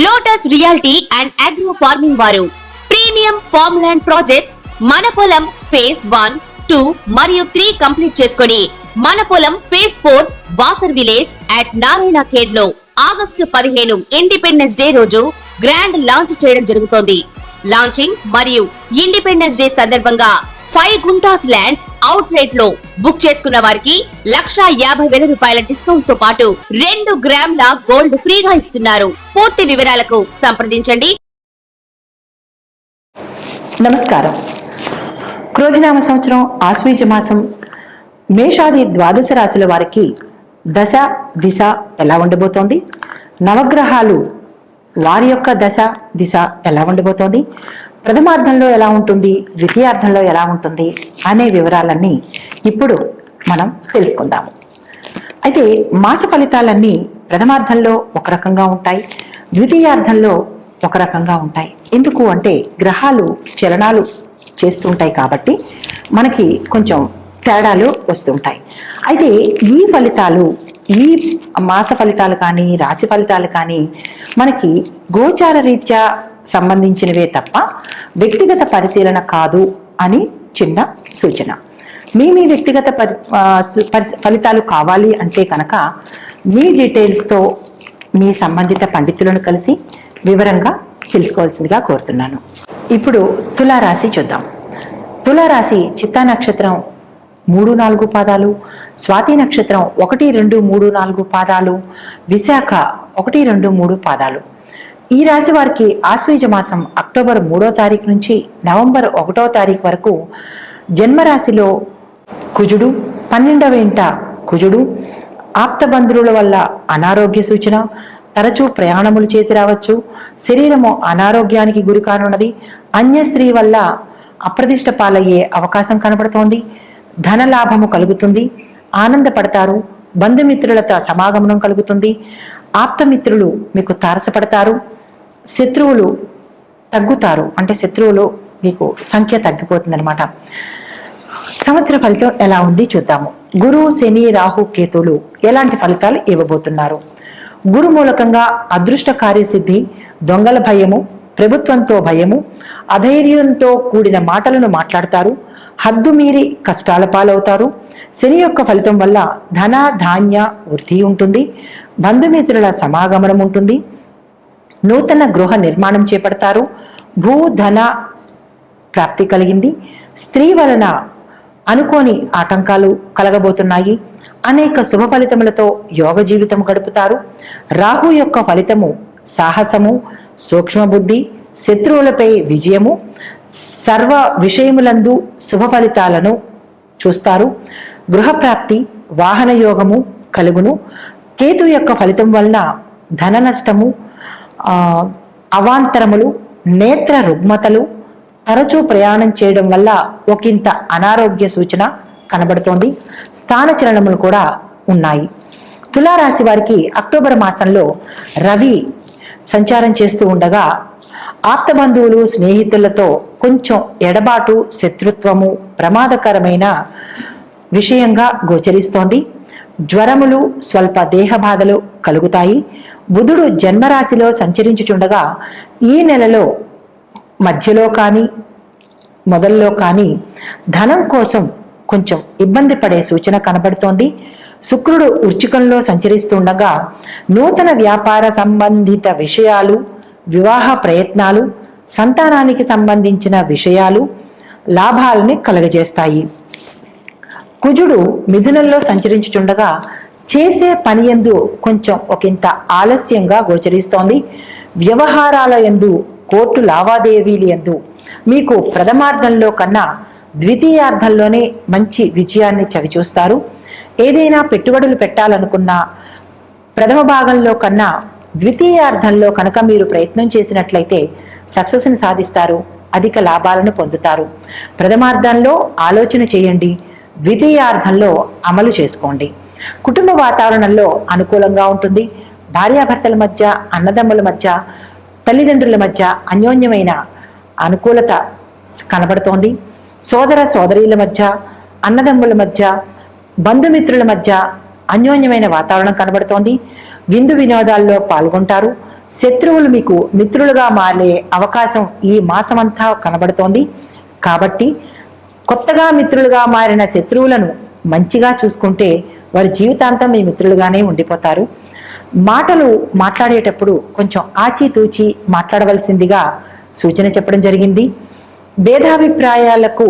Lotus reality and agro farming వారు premium farm land projects మన పొలం ఫేజ్ 1, 2 మరియు 3 కంప్లీట్ చేసుకుని మన పొలం phase 4 Wasar village at Narayana Khed లో ఆగస్టు 15 ఇండిపెండెన్స్ డే రోజు గ్రాండ్ లాంచ్ చేయడం జరుగుతోంది. లాంచింగ్ మరియు ఇండిపెండెన్స్ డే సందర్భంగా 5 గుంటాస్ ల్యాండ్ అవుట్ రేట్ లో బుక్ చేసుకున్న వారికి 1,50,000 రూపాయల డిస్కౌంట్ తో పాటు 2 గ్రాముల గోల్డ్ ఫ్రీగా ఇస్తున్నారు. పూర్తి వివరాలకు సంప్రదించండి. నమస్కారం. క్రోధినామ సంవత్సరం ఆశ్వీజ మాసం మేషాది ద్వాదశ రాశుల వారికి దశ దిశ ఎలా ఉండబోతోంది, నవగ్రహాలు వారి యొక్క దశ దిశ ఎలా ఉండబోతోంది, ప్రథమార్థంలో ఎలా ఉంటుంది, ద్వితీయార్థంలో ఎలా ఉంటుంది అనే వివరాలన్నీ ఇప్పుడు మనం తెలుసుకుందాము. అయితే మాస ఫలితాలన్నీ ప్రథమార్థంలో ఒక రకంగా ఉంటాయి, ద్వితీయార్థంలో ఒక రకంగా ఉంటాయి. ఎందుకు అంటే గ్రహాలు చలనాలు చేస్తుంటాయి కాబట్టి మనకి కొంచెం తేడాలు వస్తుంటాయి. అయితే ఈ ఫలితాలు, ఈ మాస ఫలితాలు కానీ రాశి ఫలితాలు కానీ మనకి గోచార రీత్యా సంబంధించినవే తప్ప వ్యక్తిగత పరిశీలన కాదు అని చిన్న సూచన. మీ వ్యక్తిగత ఫలితాలు కావాలి అంటే కనుక మీ డీటెయిల్స్తో మీ సంబంధిత పండితులను కలిసి వివరంగా తెలుసుకోవాల్సిందిగా కోరుతున్నాను. ఇప్పుడు తులారాశి చూద్దాం. తులారాశి చిత్తా నక్షత్రం 3-4 పాదాలు, స్వాతి నక్షత్రం 1-2-3-4 పాదాలు, విశాఖ 1-2-3 పాదాలు. ఈ రాశి వారికి ఆశ్వీజ మాసం అక్టోబర్ 3వ తారీఖు నుంచి నవంబర్ 1వ తారీఖు వరకు జన్మరాశిలో కుజుడు, 12వ ఇంట కుజుడు, ఆప్తబంధువుల వల్ల అనారోగ్య సూచన, తరచూ ప్రయాణములు చేసి రావచ్చు, శరీరము అనారోగ్యానికి గురి కానున్నది, అన్య స్త్రీ వల్ల అప్రతిష్ట పాలయ్యే అవకాశం కనబడుతోంది, ధనలాభము కలుగుతుంది, ఆనందపడతారు, బంధుమిత్రులతో సమాగమనం కలుగుతుంది, ఆప్తమిత్రులు మీకు తారసపడతారు, శత్రువులు తగ్గుతారు, అంటే శత్రువులు మీకు సంఖ్య తగ్గిపోతుంది అనమాట. సంవత్సర ఫలితం ఎలా ఉంది చూద్దాము. గురు, శని, రాహు, కేతువులు ఎలాంటి ఫలితాలు ఇవ్వబోతున్నారు? గురు మూలకంగా అదృష్ట కార్యసిద్ధి, దొంగల భయము, ప్రభుత్వంతో భయము, అధైర్యంతో కూడిన మాటలను మాట్లాడతారు, హద్దు మీరి కష్టాల పాలవుతారు. శని యొక్క ఫలితం వల్ల ధన ధాన్య వృద్ధి ఉంటుంది, బంధుమిత్రుల సమాగమనం ఉంటుంది, నూతన గృహ నిర్మాణం చేపడతారు, భూధన ప్రాప్తి కలిగింది, స్త్రీ వలన అనుకోని ఆటంకాలు కలగబోతున్నాయి, అనేక శుభ ఫలితములతో యోగ జీవితం గడుపుతారు. రాహు యొక్క ఫలితము సాహసము, సూక్ష్మ బుద్ధి, శత్రువులపై విజయము, సర్వ విషయములందు శుభ ఫలితాలను చూస్తారు, గృహప్రాప్తి, వాహన యోగము కలుగును. కేతు యొక్క ఫలితం వలన ధన నష్టము, అవాంతరములు, నేత్ర రుగ్మతలు, తరచూ ప్రయాణం చేయడం వల్ల ఒకంత అనారోగ్య సూచన కనబడుతోంది, స్థానచలనములు కూడా ఉన్నాయి. తులారాశి వారికి అక్టోబర్ మాసంలో రవి సంచారం చేస్తూ ఉండగా ఆప్తబంధువులు, స్నేహితులతో కొంచెం ఎడబాటు, శత్రుత్వము ప్రమాదకరమైన విషయంగా గోచరిస్తోంది. జ్వరములు, స్వల్ప దేహ బాధలు కలుగుతాయి. బుధుడు జన్మరాశిలో సంచరించుచుండగా ఈ నెలలో మధ్యలో కానీ మొదల్లో కానీ ధనం కోసం కొంచెం ఇబ్బంది పడే సూచన కనబడుతోంది. శుక్రుడు వృశ్చికంలో సంచరిస్తుండగా నూతన వ్యాపార సంబంధిత విషయాలు, వివాహ ప్రయత్నాలు, సంతానానికి సంబంధించిన విషయాలు లాభాలని కలుగజేస్తాయి. కుజుడు మిథునంలో సంచరించుచుండగా చేసే పని యందు కొంచెం ఒకంత ఆలస్యంగా గోచరిస్తోంది. వ్యవహారాల యందు, కోర్టు లావాదేవీల యందు మీకు ప్రథమార్థంలో కన్నా ద్వితీయార్థంలోనే మంచి విజయాన్ని చవిచూస్తారు. ఏదైనా పెట్టుబడులు పెట్టాలనుకున్నా ప్రథమ భాగంలో కన్నా ద్వితీయార్థంలో కనుక మీరు ప్రయత్నం చేసినట్లయితే సక్సెస్ని సాధిస్తారు, అధిక లాభాలను పొందుతారు. ప్రథమార్థంలో ఆలోచన చేయండి, ద్వితీయార్థంలో అమలు చేసుకోండి. కుటుంబ వాతావరణంలో అనుకూలంగా ఉంటుంది. భార్యాభర్తల మధ్య, అన్నదమ్ముల మధ్య, తల్లిదండ్రుల మధ్య అన్యోన్యమైన అనుకూలత కనబడుతోంది. సోదర సోదరీల మధ్య, అన్నదమ్ముల మధ్య, బంధుమిత్రుల మధ్య అన్యోన్యమైన వాతావరణం కనబడుతోంది. విందు వినోదాల్లో పాల్గొంటారు. శత్రువులు మీకు మిత్రులుగా మారే అవకాశం ఈ మాసమంతా కనబడుతోంది. కాబట్టి కొత్తగా మిత్రులుగా మారిన శత్రువులను మంచిగా చూసుకుంటే వారి జీవితాంతం మీ మిత్రులుగానే ఉండిపోతారు. మాటలు మాట్లాడేటప్పుడు కొంచెం ఆచితూచి మాట్లాడవలసిందిగా సూచన చెప్పడం జరిగింది. భేదాభిప్రాయాలకు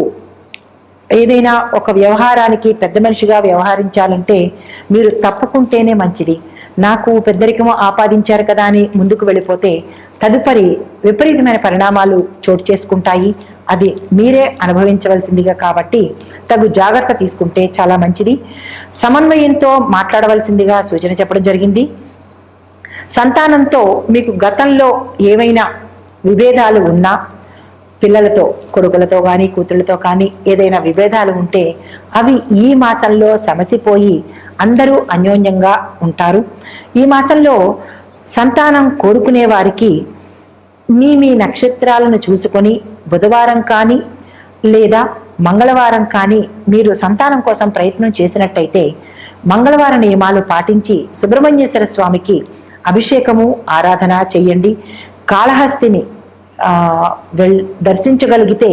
ఏదైనా ఒక వ్యవహారానికి పెద్ద మనిషిగా వ్యవహరించాలంటే మీరు తప్పుకుంటేనే మంచిది. నాకు పెద్దరికము ఆపాదించారు కదా అని ముందుకు వెళ్ళిపోతే తదుపరి విపరీతమైన పరిణామాలు చోటు చేసుకుంటాయి. అది మీరే అనుభవించవలసిందిగా కాబట్టి తగు జాగ్రత్త తీసుకుంటే చాలా మంచిది. సమన్వయంతో మాట్లాడవలసిందిగా సూచన చెప్పడం జరిగింది. సంతానంతో మీకు గతంలో ఏమైనా విభేదాలు ఉన్నా, పిల్లలతో, కొడుకులతో కానీ కూతుళ్ళతో కానీ ఏదైనా విభేదాలు ఉంటే అవి ఈ మాసంలో సమసిపోయి అందరూ అన్యోన్యంగా ఉంటారు. ఈ మాసంలో సంతానం కోరుకునే వారికి మీ నక్షత్రాలను చూసుకొని బుధవారం కానీ లేదా మంగళవారం కానీ మీరు సంతానం కోసం ప్రయత్నం చేసినట్టయితే మంగళవార నియమాలు పాటించి సుబ్రహ్మణ్యేశ్వర స్వామికి అభిషేకము ఆరాధన చెయ్యండి. కాళహస్తిని దర్శించగలిగితే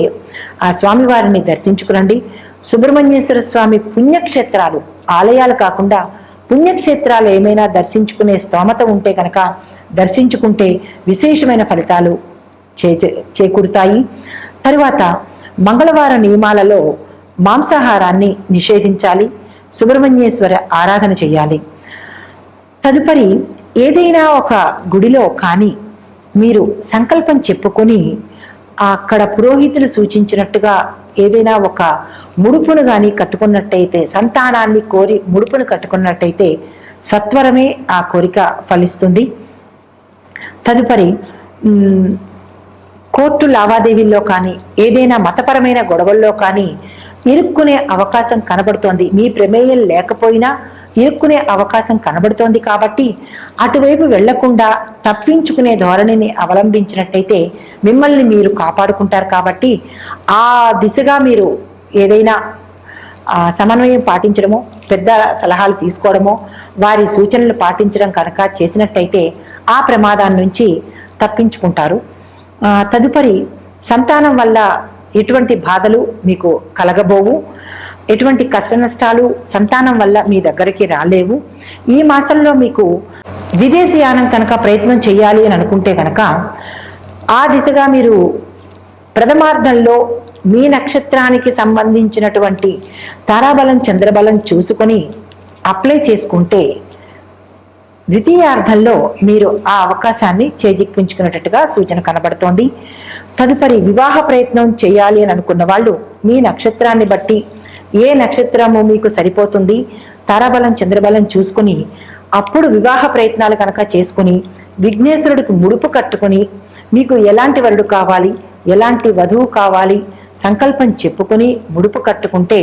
ఆ స్వామివారిని దర్శించుకురండి. సుబ్రహ్మణ్యేశ్వర స్వామి పుణ్యక్షేత్రాలు, ఆలయాలు కాకుండా పుణ్యక్షేత్రాలు ఏమైనా దర్శించుకునే స్తోమత ఉంటే కనుక దర్శించుకుంటే విశేషమైన ఫలితాలు చేకూరుతాయి. తరువాత మంగళవార నియమాలలో మాంసాహారాన్ని నిషేధించాలి. సుబ్రహ్మణ్యేశ్వర ఆరాధన చేయాలి. తదుపరి ఏదైనా ఒక గుడిలో కానీ మీరు సంకల్పం చెప్పుకొని అక్కడ పురోహితులు సూచించినట్టుగా ఏదైనా ఒక ముడుపును కానీ కట్టుకున్నట్టయితే, సంతానాన్ని కోరి ముడుపును కట్టుకున్నట్టయితే సత్వరమే ఆ కోరిక ఫలిస్తుంది. తదుపరి కోర్టు లావాదేవీల్లో కానీ ఏదైనా మతపరమైన గొడవల్లో కానీ ఇరుక్కునే అవకాశం కనబడుతోంది. మీ ప్రమేయం లేకపోయినా ఇరుక్కునే అవకాశం కనబడుతోంది. కాబట్టి అటువైపు వెళ్లకుండా తప్పించుకునే ధోరణిని అవలంబించినట్టయితే మిమ్మల్ని మీరు కాపాడుకుంటారు. కాబట్టి ఆ దిశగా మీరు ఏదైనా సమన్వయం పాటించడమో, పెద్ద సలహాలు తీసుకోవడమో, వారి సూచనలు పాటించడం కనుక చేసినట్టయితే ఆ ప్రమాదాన్ని నుంచి తప్పించుకుంటారు. తదుపరి సంతానం వల్ల ఎటువంటి బాధలు మీకు కలగబోవు, ఎటువంటి కష్ట నష్టాలు సంతానం వల్ల మీ దగ్గరికి రాలేవు. ఈ మాసంలో మీకు విదేశీయానం కనుక ప్రయత్నం చేయాలి అని అనుకుంటే కనుక ఆ దిశగా మీరు ప్రథమార్థంలో మీ నక్షత్రానికి సంబంధించినటువంటి తారాబలం, చంద్రబలం చూసుకొని అప్లై చేసుకుంటే ద్వితీయార్థంలో మీరు ఆ అవకాశాన్ని చేజిక్కించుకునేటట్టుగా సూచన కనబడుతోంది. తదుపరి వివాహ ప్రయత్నం చేయాలి అని అనుకున్న వాళ్ళు మీ నక్షత్రాన్ని బట్టి ఏ నక్షత్రము మీకు సరిపోతుంది, తారాబలం, చంద్రబలం చూసుకుని అప్పుడు వివాహ ప్రయత్నాలు కనుక చేసుకుని విఘ్నేశ్వరుడికి ముడుపు కట్టుకుని మీకు ఎలాంటి వరుడు కావాలి, ఎలాంటి వధువు కావాలి సంకల్పం చెప్పుకొని ముడుపు కట్టుకుంటే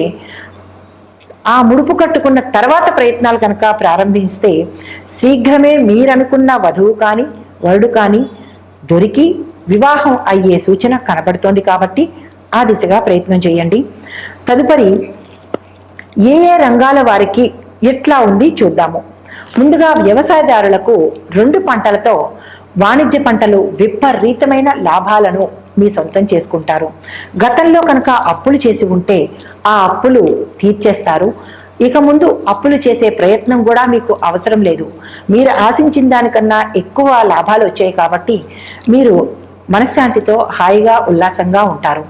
ఆ ముడుపు కట్టుకున్న తర్వాత ప్రయత్నాలు కనుక ప్రారంభిస్తే శీఘ్రమే మీరనుకున్న వధువు కానీ వరుడు కానీ దొరికి వివాహం అయ్యే సూచన కనబడుతోంది. కాబట్టి ఆ దిశగా ప్రయత్నం చేయండి. తదుపరి ఏ ఏ రంగాల వారికి ఎట్లా ఉంది చూద్దాము. ముందుగా వ్యవసాయదారులకు 2 పంటలతో వాణిజ్య పంటలు విపరీతమైన లాభాలను మీ సొంతం చేసుకుంటారు. గతంలో కనుక అప్పులు చేసి ఉంటే ఆ అప్పులు తీర్చేస్తారు. ఇక ముందు అప్పులు చేసే ప్రయత్నం కూడా మీకు అవసరం లేదు. మీరు ఆశించిన దానికన్నా ఎక్కువ లాభాలు వచ్చాయి. కాబట్టి మీరు మనశ్శాంతితో హాయిగా ఉల్లాసంగా ఉంటారు.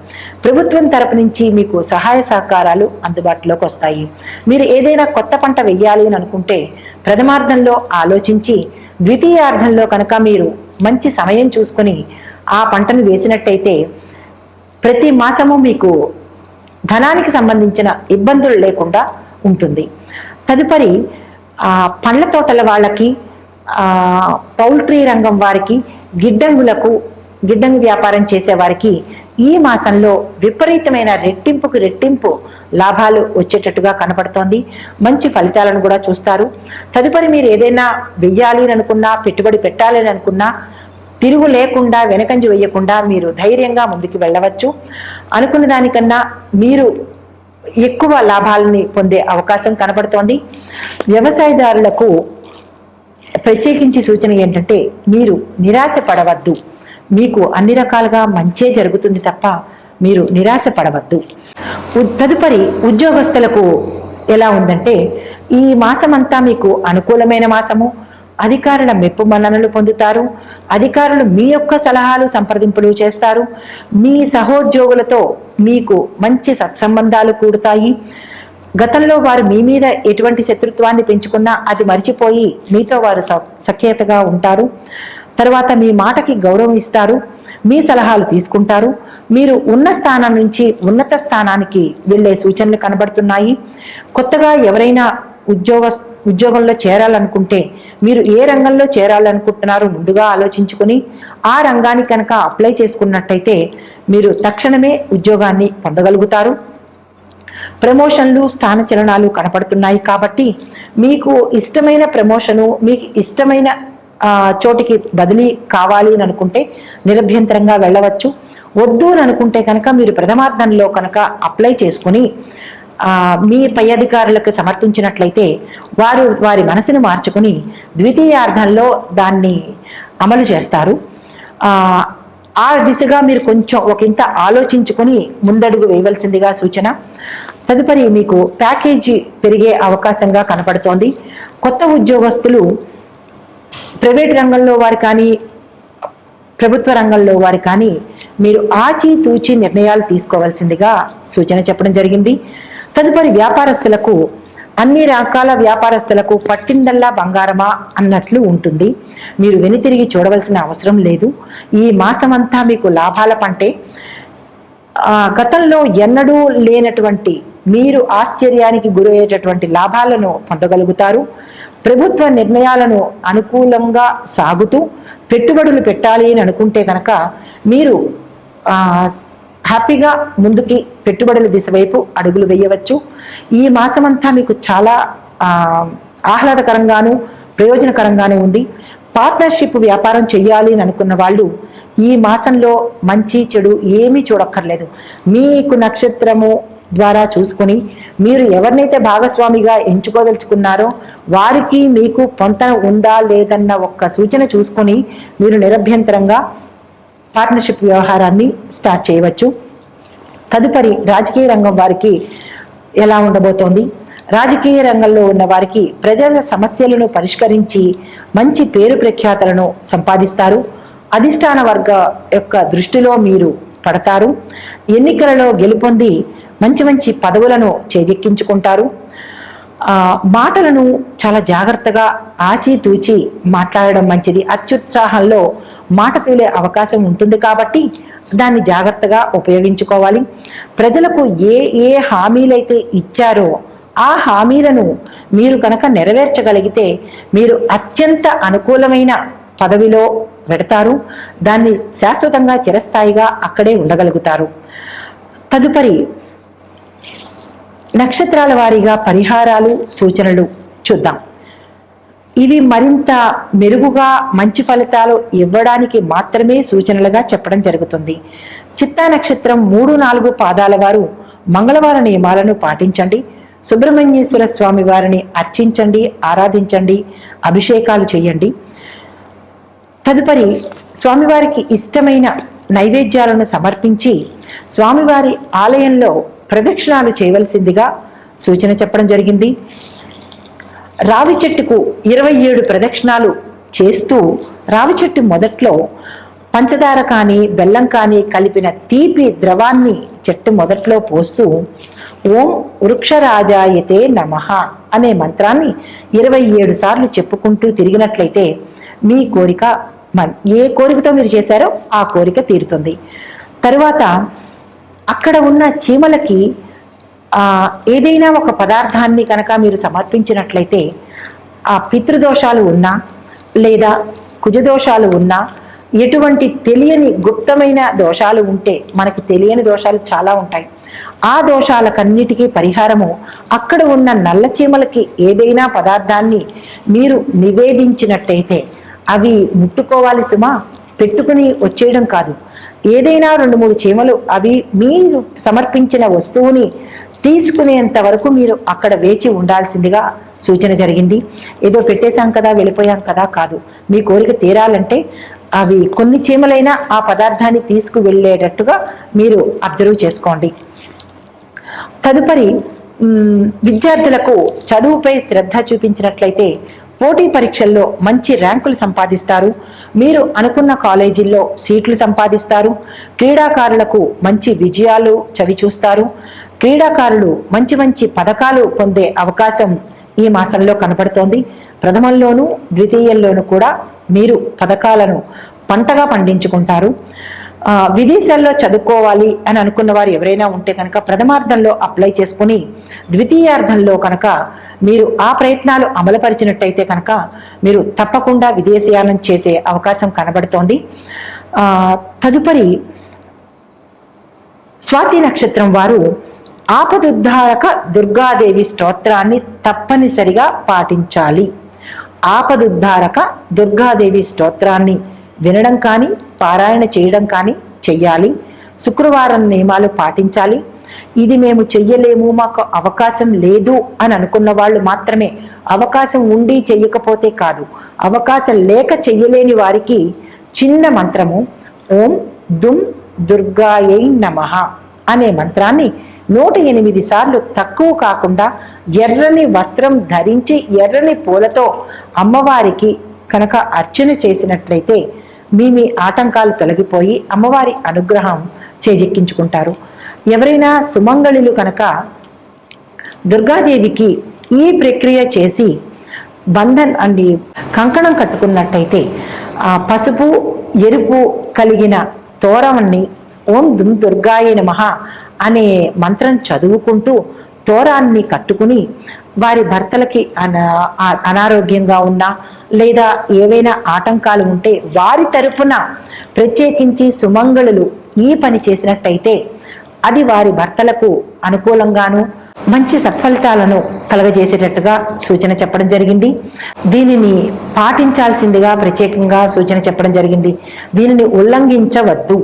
ప్రభుత్వం తరపు నుంచి మీకు సహాయ సహకారాలు అందుబాటులోకి వస్తాయి. మీరు ఏదైనా కొత్త పంట వెయ్యాలి అని అనుకుంటే ప్రథమార్థంలో ఆలోచించి ద్వితీయార్థంలో కనుక మీరు మంచి సమయం చూసుకొని ఆ పంటను వేసినట్టయితే ప్రతి మాసము మీకు ధనానికి సంబంధించిన ఇబ్బందులు లేకుండా ఉంటుంది. తదుపరి పండ్ల తోటల వాళ్ళకి, పౌల్ట్రీ రంగం వారికి, గిడ్డంగి వ్యాపారం చేసే వారికి ఈ మాసంలో విపరీతమైన రెట్టింపు లాభాలు వచ్చేటట్టుగా కనపడుతోంది. మంచి ఫలితాలను కూడా చూస్తారు. తదుపరి మీరు ఏదైనా వెయ్యాలి అని అనుకున్నా, పెట్టుబడి పెట్టాలి అని అనుకున్నా తిరుగు లేకుండా, వెనకంజి వేయకుండా మీరు ధైర్యంగా ముందుకు వెళ్ళవచ్చు. అనుకున్న దానికన్నా మీరు ఎక్కువ లాభాలని పొందే అవకాశం కనబడుతోంది. వ్యవసాయదారులకు ప్రత్యేకించి సూచన ఏంటంటే మీరు నిరాశ పడవద్దు. మీకు అన్ని రకాలుగా మంచే జరుగుతుంది తప్ప మీరు నిరాశ పడవద్దు. తదుపరి ఉద్యోగస్తులకు ఎలా ఉందంటే ఈ మాసమంతా మీకు అనుకూలమైన మాసము. అధికారుల మెప్పు మన్ననలు పొందుతారు. అధికారులు మీ యొక్క సలహాలు సంప్రదింపులు చేస్తారు. మీ సహోద్యోగులతో మీకు మంచి సత్సంబంధాలు కూడుతాయి. గతంలో వారు మీ మీద ఎటువంటి శత్రుత్వాన్ని పెంచుకున్నా అది మరిచిపోయి మీతో వారు సఖ్యతగా ఉంటారు. తర్వాత మీ మాటకి గౌరవం ఇస్తారు. మీ సలహాలు తీసుకుంటారు. మీరు ఉన్న స్థానం నుంచి ఉన్నత స్థానానికి వెళ్ళే సూచనలు కనబడుతున్నాయి. కొత్తగా ఎవరైనా ఉద్యోగంలో చేరాలనుకుంటే మీరు ఏ రంగంలో చేరాలనుకుంటున్నారో ముందుగా ఆలోచించుకుని ఆ రంగానికి కనుక అప్లై చేసుకున్నట్టయితే మీరు తక్షణమే ఉద్యోగాన్ని పొందగలుగుతారు. ప్రమోషన్లు స్థానచలనాలు కనపడుతున్నాయి కాబట్టి మీకు ఇష్టమైన ప్రమోషను, మీకు ఇష్టమైన చోటికి బదిలీ కావాలి అని అనుకుంటే నిరభ్యంతరంగా వెళ్ళవచ్చు. వద్దు అని అనుకుంటే కనుక మీరు ప్రథమార్థంలో కనుక అప్లై చేసుకుని మీ పై అధికారులకు సమర్పించినట్లయితే వారు వారి మనసును మార్చుకుని ద్వితీయార్థంలో దాన్ని అమలు చేస్తారు. ఆ దిశగా మీరు కొంచెం ఒకంత ఆలోచించుకొని ముందడుగు వేయవలసిందిగా సూచన. తదుపరి మీకు ప్యాకేజీ పెరిగే అవకాశంగా కనపడుతోంది. కొత్త ఉద్యోగస్తులు ప్రైవేట్ రంగంలో వారు కానీ ప్రభుత్వ రంగంలో వారు కానీ మీరు ఆచితూచి నిర్ణయాలు తీసుకోవాల్సిందిగా సూచన చెప్పడం జరిగింది. తదుపరి వ్యాపారస్తులకు అన్ని రకాల వ్యాపారస్తులకు పట్టిందల్లా బంగారమా అన్నట్లు ఉంటుంది. మీరు వెనుతిరిగి చూడవలసిన అవసరం లేదు. ఈ మాసమంతా మీకు లాభాల పంటే. గతంలో ఎన్నడూ లేనటువంటి మీరు ఆశ్చర్యానికి గురయ్యేటటువంటి లాభాలను పొందగలుగుతారు. ప్రభుత్వ నిర్ణయాలను అనుకూలంగా సాగుతూ పెట్టుబడులు పెట్టాలి అని అనుకుంటే కనుక మీరు హ్యాపీగా ముందుకి పెట్టుబడుల దిశ వైపు అడుగులు వేయవచ్చు. ఈ మాసమంతా మీకు చాలా ఆహ్లాదకరంగాను ప్రయోజనకరంగానే ఉంది. పార్ట్నర్షిప్ వ్యాపారం చేయాలి అని అనుకున్న వాళ్ళు ఈ మాసంలో మంచి చెడు ఏమీ చూడక్కర్లేదు. మీకు నక్షత్రము ద్వారా చూసుకొని మీరు ఎవరినైతే భాగస్వామిగా ఎంచుకోదలుచుకున్నారో వారికి మీకు పొంతన ఉందా లేదన్న ఒక్క సూచన చూసుకొని మీరు నిరభ్యంతరంగా పార్ట్నర్షిప్ వ్యవహారాన్ని స్టార్ట్ చేయవచ్చు. తదుపరి రాజకీయ రంగం వారికి ఎలా ఉండబోతోంది? రాజకీయ రంగంలో ఉన్న వారికి ప్రజల సమస్యలను పరిష్కరించి మంచి పేరు ప్రఖ్యాతలను సంపాదిస్తారు. అధిష్టాన వర్గ యొక్క దృష్టిలో మీరు పడతారు. ఎన్నికలలో గెలుపొంది మంచి మంచి పదవులను చేజెక్కించుకుంటారు. మాటలను చాలా జాగ్రత్తగా ఆచితూచి మాట్లాడడం మంచిది. అత్యుత్సాహంలో మాట తేలే అవకాశం ఉంటుంది కాబట్టి దాన్ని జాగ్రత్తగా ఉపయోగించుకోవాలి. ప్రజలకు ఏ ఏ హామీలైతే ఇచ్చారో ఆ హామీలను మీరు కనుక నెరవేర్చగలిగితే మీరు అత్యంత అనుకూలమైన పదవిలో పెడతారు. దాన్ని శాశ్వతంగా చిరస్థాయిగా అక్కడే ఉండగలుగుతారు. తదుపరి నక్షత్రాల వారీగా పరిహారాలు సూచనలు చూద్దాం. ఇవి మరింత మెరుగుగా మంచి ఫలితాలు ఇవ్వడానికి మాత్రమే సూచనలుగా చెప్పడం జరుగుతుంది. చిత్తా నక్షత్రం 3-4 పాదాల వారు మంగళవార నియమాలను పాటించండి. సుబ్రహ్మణ్యేశ్వర స్వామి వారిని అర్చించండి, ఆరాధించండి, అభిషేకాలు చేయండి. తదుపరి స్వామివారికి ఇష్టమైన నైవేద్యాలను సమర్పించి స్వామివారి ఆలయంలో ప్రదక్షిణాలు చేయవలసిందిగా సూచన చెప్పడం జరిగింది. రావి చెట్టుకు 27 ప్రదక్షిణాలు చేస్తూ రావి చెట్టు మొదట్లో పంచదార కానీ బెల్లం కానీ కలిపిన తీపి ద్రవాన్ని చెట్టు మొదట్లో పోస్తూ ఓం వృక్షరాజాయతే నమః అనే మంత్రాన్ని 27 సార్లు చెప్పుకుంటూ తిరిగినట్లయితే మీ కోరిక ఏ కోరికతో మీరు చేశారో ఆ కోరిక తీరుతుంది. తరువాత అక్కడ ఉన్న చీమలకి ఏదైనా ఒక పదార్థాన్ని కనుక మీరు సమర్పించినట్లయితే ఆ పితృదోషాలు ఉన్నా లేదా కుజదోషాలు ఉన్నా ఎటువంటి తెలియని గుప్తమైన దోషాలు ఉంటే, మనకి తెలియని దోషాలు చాలా ఉంటాయి, ఆ దోషాలకన్నిటికీ పరిహారము అక్కడ ఉన్న నల్ల చీమలకి ఏదైనా పదార్థాన్ని మీరు నివేదించినట్టయితే అవి ముట్టుకోవాలి సుమా, పెట్టుకుని వచ్చేయడం కాదు. ఏదైనా 2-3 చీమలు అవి మీరు సమర్పించిన వస్తువుని తీసుకునేంత వరకు మీరు అక్కడ వేచి ఉండాల్సిందిగా సూచన జరిగింది. ఏదో పెట్టేశాం కదా వెళ్ళిపోయాం కదా కాదు, మీ కోరిక తీరాలంటే అవి కొన్ని చీమలైనా ఆ పదార్థాన్ని తీసుకువెళ్ళేటట్టుగా మీరు అబ్జర్వ్ చేసుకోండి. తదుపరి విద్యార్థులకు చదువుపై శ్రద్ధ చూపించినట్లయితే పోటీ పరీక్షల్లో మంచి ర్యాంకులు సంపాదిస్తారు. మీరు అనుకున్న కాలేజీల్లో సీట్లు సంపాదిస్తారు. క్రీడాకారులకు మంచి విజయాలు చవిచూస్తారు. క్రీడాకారులు మంచి మంచి పథకాలు పొందే అవకాశం ఈ మాసంలో కనబడుతోంది. ప్రథమంలోనూ ద్వితీయంలోనూ కూడా మీరు పథకాలను పంటగా పండించుకుంటారు. విదేశాల్లో చదువుకోవాలి అని అనుకున్న వారు ఎవరైనా ఉంటే కనుక ప్రథమార్థంలో అప్లై చేసుకుని ద్వితీయార్థంలో కనుక మీరు ఆ ప్రయత్నాలు అమలుపరిచినట్టయితే కనుక మీరు తప్పకుండా విదేశీయానం చేసే అవకాశం కనబడుతోంది. తదుపరి స్వాతి నక్షత్రం వారు ఆపదుద్ధారక దుర్గాదేవి స్తోత్రాన్ని తప్పనిసరిగా పాటించాలి. ఆపదుద్ధారక దుర్గాదేవి స్తోత్రాన్ని వినడం కానీ పారాయణ చేయడం కానీ చెయ్యాలి. శుక్రవారం నియమాలు పాటించాలి. ఇది మేము చెయ్యలేము, మాకు అవకాశం లేదు అని అనుకున్న వాళ్ళు మాత్రమే, అవకాశం ఉండి చెయ్యకపోతే కాదు, అవకాశం లేక చెయ్యలేని వారికి చిన్న మంత్రము ఓం దుమ్ దుర్గాయై నమః అనే మంత్రాన్ని 108 సార్లు తక్కువ కాకుండా ఎర్రని వస్త్రం ధరించి ఎర్రని పూలతో అమ్మవారికి కనుక అర్చన చేసినట్లయితే మీ ఆటంకాలు తొలగిపోయి అమ్మవారి అనుగ్రహం చేజెక్కించుకుంటారు. ఎవరైనా సుమంగళులు కనుక దుర్గాదేవికి ఈ ప్రక్రియ చేసి బంధన్ అండి కంకణం కట్టుకున్నట్టయితే ఆ పసుపు ఎరుపు కలిగిన తోరణాన్ని ఓం దుమ్ దుర్గాయ నమః అనే మంత్రం చదువుకుంటూ తోరాన్ని కట్టుకుని వారి భర్తలకి అనారోగ్యంగా ఉన్నా లేదా ఏవైనా ఆటంకాలు ఉంటే వారి తరపున ప్రత్యేకించి సుమంగళులు ఈ పని చేసినట్టయితే అది వారి భర్తలకు అనుకూలంగాను మంచి సత్ఫలితాలను కలగజేసేటట్టుగా సూచన చెప్పడం జరిగింది. దీనిని పాటించాల్సిందిగా ప్రత్యేకంగా సూచన చెప్పడం జరిగింది. దీనిని ఉల్లంఘించవద్దు.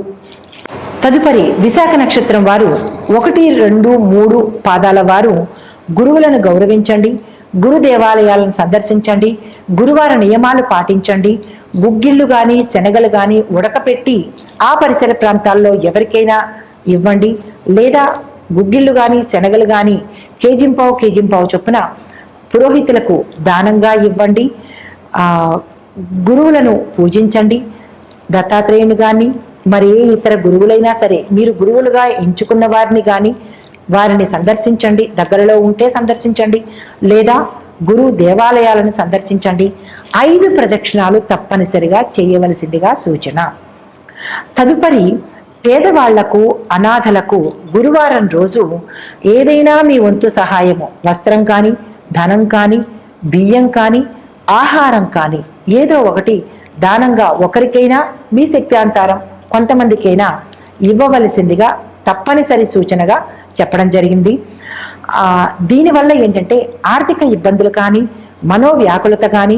తదుపరి విశాఖ నక్షత్రం వారు 1, 2, 3 పాదాల వారు గురువులను గౌరవించండి. గురు దేవాలయాలను సందర్శించండి. గురువార నియమాలు పాటించండి. గుగ్గిళ్ళు కానీ శనగలు కానీ ఉడకపెట్టి ఆ పరిసర ప్రాంతాల్లో ఎవరికైనా ఇవ్వండి. లేదా గుగ్గిళ్ళు కానీ శనగలు కానీ కేజింపావు చొప్పున పురోహితులకు దానంగా ఇవ్వండి. గురువులను పూజించండి. దత్తాత్రేయుని కానీ మరి ఏ ఇతర గురువులైనా సరే మీరు గురువులుగా ఎంచుకున్న వారిని కానీ వారిని సందర్శించండి. దగ్గరలో ఉంటే సందర్శించండి లేదా గురు దేవాలయాలను సందర్శించండి. 5 ప్రదక్షిణాలు తప్పనిసరిగా చేయవలసిందిగా సూచన. తదుపరి పేదవాళ్లకు అనాథలకు గురువారం రోజు ఏదైనా మీ వంతు సహాయము వస్త్రం కానీ ధనం కానీ బియ్యం కానీ ఆహారం కానీ ఏదో ఒకటి దానంగా ఒకరికైనా మీ శక్త్యానుసారం కొంతమందికైనా ఇవ్వవలసిందిగా తప్పనిసరి సూచనగా చెప్పడం జరిగింది. దీనివల్ల ఏంటంటే ఆర్థిక ఇబ్బందులు కానీ మనోవ్యాకులత కానీ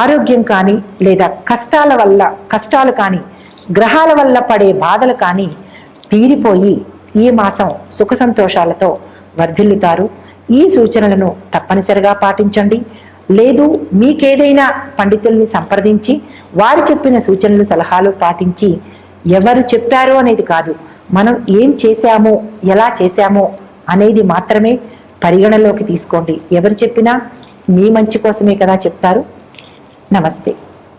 ఆరోగ్యం కానీ లేదా కష్టాలు కానీ గ్రహాల వల్ల పడే బాధలు కానీ తీరిపోయి ఈ మాసం సుఖ సంతోషాలతో వర్ధిల్లుతారు. ఈ సూచనలను తప్పనిసరిగా పాటించండి. లేదు మీకేదైనా పండితుల్ని సంప్రదించి వారు చెప్పిన సూచనలు సలహాలు పాటించి ఎవరు చెప్పారు అనేది కాదు, మనం ఏం చేశామో ఎలా చేశామో అనేది మాత్రమే పరిగణలోకి తీసుకోండి. ఎవరు చెప్పినా మీ మంచి కోసమే కదా చెప్తారు. నమస్తే.